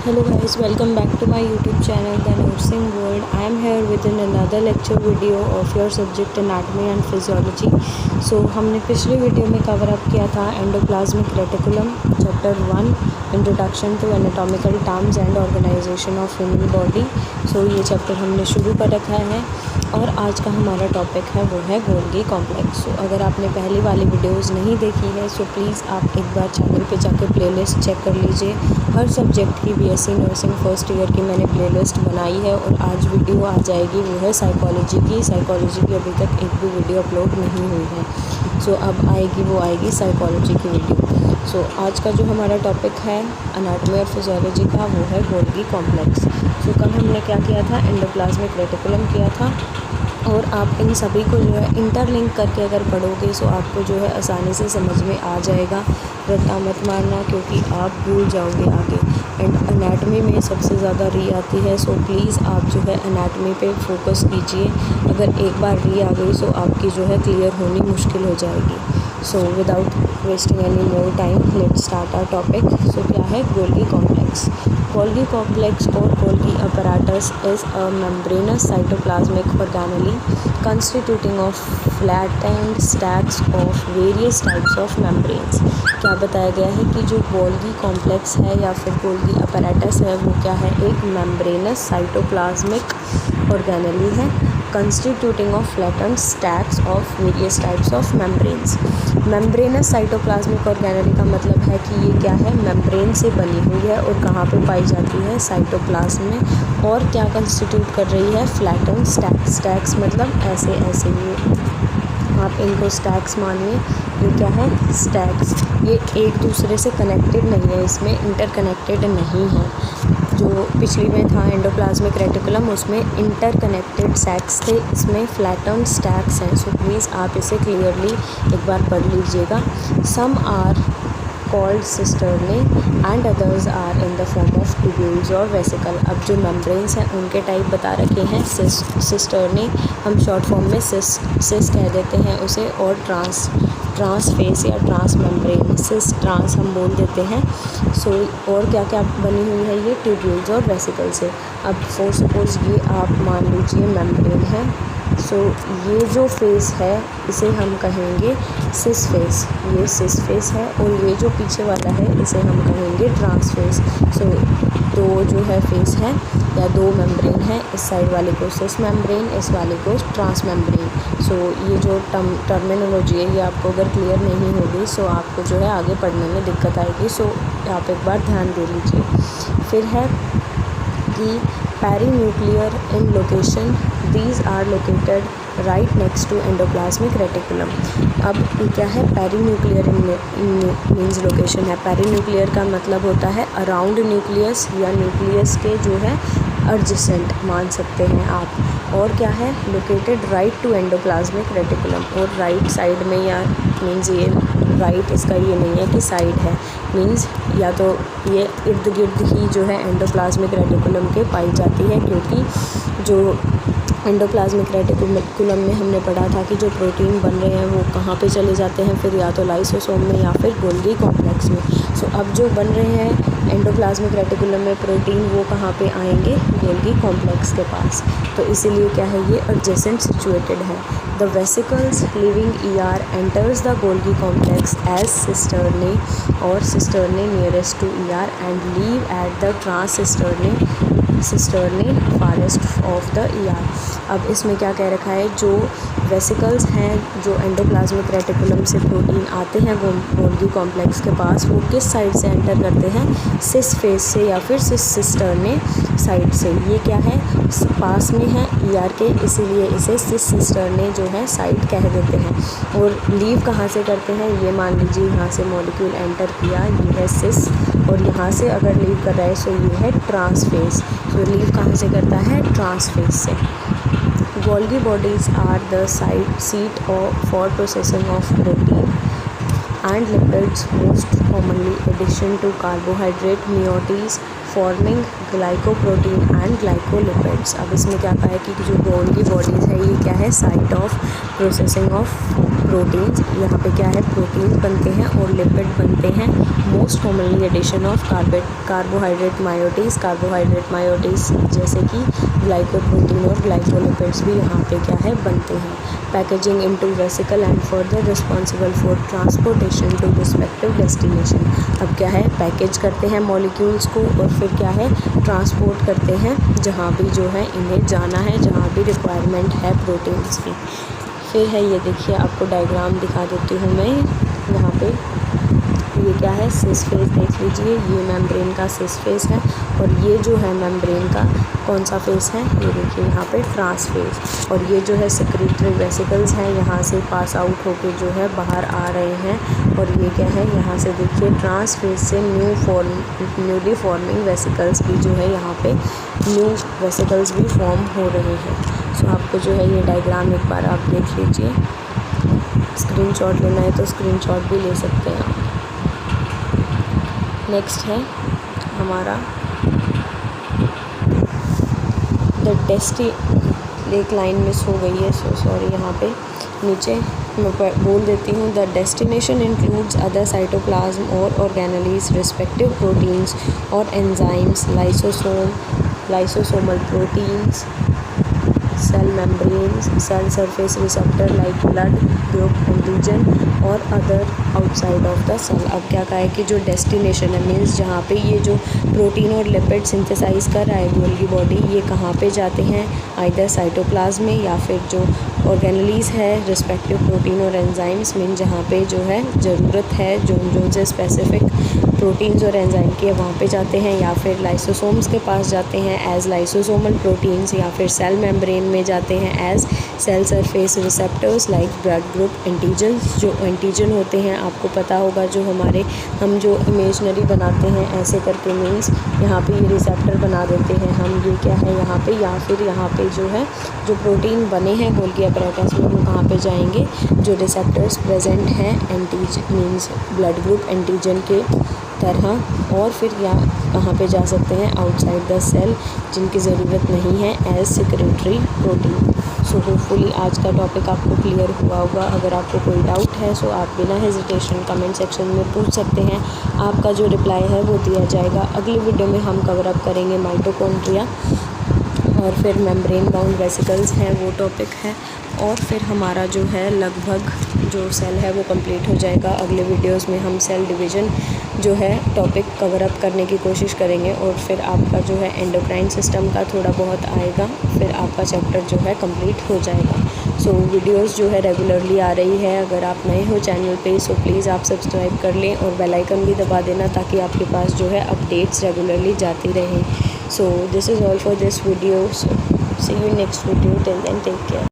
Hello guys, welcome back to my YouTube channel The Nursing World. I am here with another lecture video of your subject Anatomy and Physiology. So हमने पिछले video में cover up किया था endoplasmic reticulum chapter 1 introduction to anatomical terms and organisation of human body. So ये chapter हमने शुरू कर रखा है और आज का हमारा टॉपिक है वो है गोल्गी कॉम्प्लेक्स। सो अगर आपने पहली वाली वीडियोस नहीं देखी है सो प्लीज़ आप एक बार चैनल पे जाकर प्लेलिस्ट चेक कर लीजिए। हर सब्जेक्ट की बीएससी नर्सिंग फर्स्ट ईयर की मैंने प्लेलिस्ट बनाई है और आज वीडियो आ जाएगी वो है साइकोलॉजी की अभी तक एक भी वीडियो अपलोड नहीं हुई है। सो अब आएगी साइकोलॉजी की वीडियो। सो आज का जो हमारा टॉपिक है अनाटमी और फिजियोलॉजी का वो है गोल्गी कॉम्प्लेक्स। सो कल हमने क्या किया था, एंडोप्लाज्मिक रेटिकुलम किया था और आप इन सभी को जो है इंटरलिंक करके अगर पढ़ोगे सो आपको जो है आसानी से समझ में आ जाएगा। रट्टा मत मारना क्योंकि आप भूल जाओगे आगे। एंड एनाटमी में सबसे ज़्यादा री आती है, सो प्लीज़ आप जो है एनाटमी पे फोकस कीजिए। अगर एक बार री आ गई सो आपकी जो है क्लियर होनी मुश्किल हो जाएगी। So without wasting any more time let's start our topic. So क्या है गोल्गी कॉम्प्लेक्स? गोल्गी कॉम्प्लेक्स और Golgi apparatus is a membranous cytoplasmic organelle constituting of flattened stacks of various types of membranes। क्या बताया गया है कि जो Golgi complex है या फिर गोल्गी apparatus है वो क्या है, एक membranous cytoplasmic organelle है constituting of flattened stacks of various types of membranes। membranous cytoplasmic organelle का मतलब है कि ये क्या है, मेम्ब्रेन से बनी हुई है और कहाँ पे पाई जाती है, साइटोप्लाज्म में। और क्या कंस्टिट्यूट कर रही है, फ्लैटन स्टैक्स मतलब ऐसे ये आप इनको स्टैक्स मानिए। ये क्या है, स्टैक्स। ये एक दूसरे से कनेक्टेड नहीं है, इसमें इंटरकनेक्टेड नहीं है। जो पिछली में था एंडोप्लाज्मिक रेटिकुलम उसमें इंटरकनेक्टेड सैक्स थे, इसमें फ्लैटन स्टैक्स हैं। सो प्लीज़ आप इसे क्लियरली एक बार पढ़ लीजिएगा। Some are called cisternae and others are in the form of tubules और वेसिकल। अब जो मेम्ब्रेन्स हैं उनके टाइप बता रखे हैं। सिस्टर्नी हम शॉर्ट फॉर्म में सिस कह देते हैं उसे, और ट्रांस फेस या ट्रांस मेम्ब्रेन, सिस ट्रांस हम बोल देते हैं। सो और क्या क्या बनी हुई है, ये ट्यूब्यूल्स और वेसिकल से। अब फॉर सपोज ये आप मान लीजिए मेम्ब्रेन है। सो ये जो फेस है इसे हम कहेंगे सिस फेस, ये सिस फेस है। और ये जो पीछे वाला है इसे हम कहेंगे ट्रांस फेस। सो दो जो है फेस है या दो मेम्ब्रेन है, इस साइड वाले को सिस मेम्ब्रेन, इस वाले को ट्रांस मेम्ब्रेन। सो ये जो टर्मिनोलॉजी है ये आपको अगर क्लियर नहीं होगी सो आपको जो है आगे पढ़ने में दिक्कत आएगी। सो आप एक बार ध्यान दे लीजिए। फिर है कि perinuclear in location, these are located right next to endoplasmic reticulum. अब क्या है, पेरीन्यूक्लियर मीन्स लोकेशन है। पेरीन्यूक्लियर का मतलब होता है अराउंड न्यूक्लियस या न्यूक्लियस के जो है एडजेसेंट मान सकते हैं आप। और क्या है, located right to endoplasmic reticulum, और राइट साइड में, या मीन्स ये राइट इसका ये नहीं है कि साइड है, मीन्स या तो ये इर्द गिर्द ही जो है एंडोप्लाज्मिक रेटिकुलम के पाई जाती है। क्योंकि जो एंडोप्लाज्मिक रेटिकुलम में हमने पढ़ा था कि जो प्रोटीन बन रहे हैं वो कहाँ पे चले जाते हैं, फिर या तो लाइसोसोम में या फिर गोल्गी कॉम्प्लेक्स में। सो अब जो बन रहे हैं एंडोप्लाज्मिक रेटिकुलम में प्रोटीन वो कहाँ पे आएंगे, गोल्गी कॉम्प्लेक्स के पास। तो इसीलिए क्या है, ये एडजेसेंट सिचुएटेड है। The vesicles living ER enters the Golgi complex as cisternae और cisternae nearest to ER and leave at the trans cisternae farthest of the ER। अब इसमें क्या कह रखा है, जो वेसिकल्स हैं जो एंडोप्लाज्मिक रेटिकुलम से प्रोटीन आते हैं वो गोल्गी कॉम्प्लेक्स के पास, वो किस साइड से एंटर करते हैं, सिस फेस से या फिर सिस्टर्नी साइड से। ये क्या है, पास में है ER के, इसीलिए इसे सिस्टर्नी जो है साइड कह देते हैं। और लीव कहाँ से करते हैं, ये मान लीजिए यहाँ से मॉलिक्यूल एंटर किया, ये है सिस, और यहाँ से अगर लीव कर रहा है सो ये है ट्रांस फेस। तो लीव कहाँ से करता है, ट्रांस फेस से। Golgi bodies are the seat for processing of protein and lipids, most commonly addition to carbohydrate meiosis forming glycoprotein and glycolipids। अब इसमें क्या कहा है कि जो गोल्गी बॉडीज़ है ये क्या है, site of processing of proteins, यहाँ पे क्या है, प्रोटीन्स बनते हैं और लिपिड बनते हैं। Most commonly addition of carbohydrate moieties जैसे कि ग्लाइकोप्रोटीन और ग्लाइकोलिपिड्स भी यहाँ पे क्या है, बनते हैं। Packaging into vesicle and further responsible for transportation to respective destination. अब क्या है, पैकेज करते हैं मॉलिक्यूल्स को और फिर क्या है, ट्रांसपोर्ट करते हैं जहाँ भी जो है इन्हें जाना है, जहाँ भी रिक्वायरमेंट है प्रोटीन्स की। फिर है ये देखिए, आपको डायग्राम दिखा देती हूँ मैं यहाँ पे। ये क्या है, सिस फेस देख लीजिए, ये मेम्ब्रेन का सिस फेस है और ये जो है मेम्ब्रेन का कौन सा फेस है, ये देखिए यहाँ पे ट्रांस फेस। और ये जो है सेक्रेटरी वेसिकल्स हैं, यहाँ से पास आउट होके जो है बाहर आ रहे हैं। और ये क्या है, यहाँ से देखिए ट्रांस फेस से न्यूली फॉर्मिंग वेसिकल्स भी जो है, यहाँ पे न्यू वेसिकल्स भी फॉर्म हो रहे हैं। सो आपको जो है ये डायग्राम एक बार आप देख लीजिए, स्क्रीनशॉट लेना है तो स्क्रीनशॉट भी ले सकते हैं आप। नेक्स्ट है हमारा एक लाइन मिस हो गई है, सो सॉरी, यहाँ पे नीचे मैं बोल देती हूँ। The destination includes other cytoplasm और ऑर्गेनेलीज रिस्पेक्टिव प्रोटीन्स और enzymes, lysosomal proteins, cell membranes, cell surface receptor like blood group antigen और other outside of the cell. अब क्या कहा है कि जो डेस्टिनेशन है, मीन्स जहाँ पे ये जो प्रोटीन और लिपिड सिंथेसाइज कर रहा है गोल्गी बॉडी, ये कहाँ पे जाते हैं, आइदर साइटोप्लाज्म में या फिर जो ऑर्गेनेलीज है रिस्पेक्टिव प्रोटीन और एंजाइम्स, मीन जहाँ पे जो है ज़रूरत है जोन से स्पेसिफिक प्रोटीन्स और एंजाइम के, वहाँ पे जाते हैं, या फिर लाइसोसोम्स के पास जाते हैं एज लाइसोसोमल प्रोटीन्स, या फिर सेल मेम्ब्रेन में जाते हैं as cell surface receptors like blood group antigens. जो एंटीजन होते हैं आपको पता होगा, जो हम जो इमेजनरी बनाते हैं ऐसे करके, मीन्स यहाँ पे ये रिसेप्टर बना देते हैं हम, ये क्या है यहाँ पे, या फिर यहाँ पे जो है जो प्रोटीन बने हैं गोल्गी अपैरेटस में, वो कहाँ पे जाएंगे, जो रिसेप्टर्स प्रेजेंट हैं antigen means blood group antigen के तरह, और फिर या कहाँ पे जा सकते हैं, आउटसाइड द सेल, जिनकी ज़रूरत नहीं है as secretory protein. So hopefully आज का टॉपिक आपको क्लियर हुआ होगा। अगर आपको कोई डाउट है सो आप बिना हेजिटेशन कमेंट सेक्शन में पूछ सकते हैं, आपका जो रिप्लाई है वो दिया जाएगा। अगली वीडियो में हम कवर अप करेंगे माइटोकॉन्ड्रिया और फिर मेम्ब्रेन बाउंड वेसिकल्स हैं, वो टॉपिक है, और फिर हमारा जो है लगभग जो सेल है वो कंप्लीट हो जाएगा। अगले वीडियोस में हम सेल डिवीज़न जो है टॉपिक कवर अप करने की कोशिश करेंगे, और फिर आपका जो है एंडोक्राइन सिस्टम का थोड़ा बहुत आएगा, फिर आपका चैप्टर जो है कंप्लीट हो जाएगा। सो वीडियोस जो है रेगुलरली आ रही है। अगर आप नए हो चैनल पे सो प्लीज़ आप सब्सक्राइब कर लें और बेल आइकन भी दबा देना, ताकि आपके पास जो है अपडेट्स रेगुलरली जाती रहें। So this is all for this video. So see you next video. Till then, take care.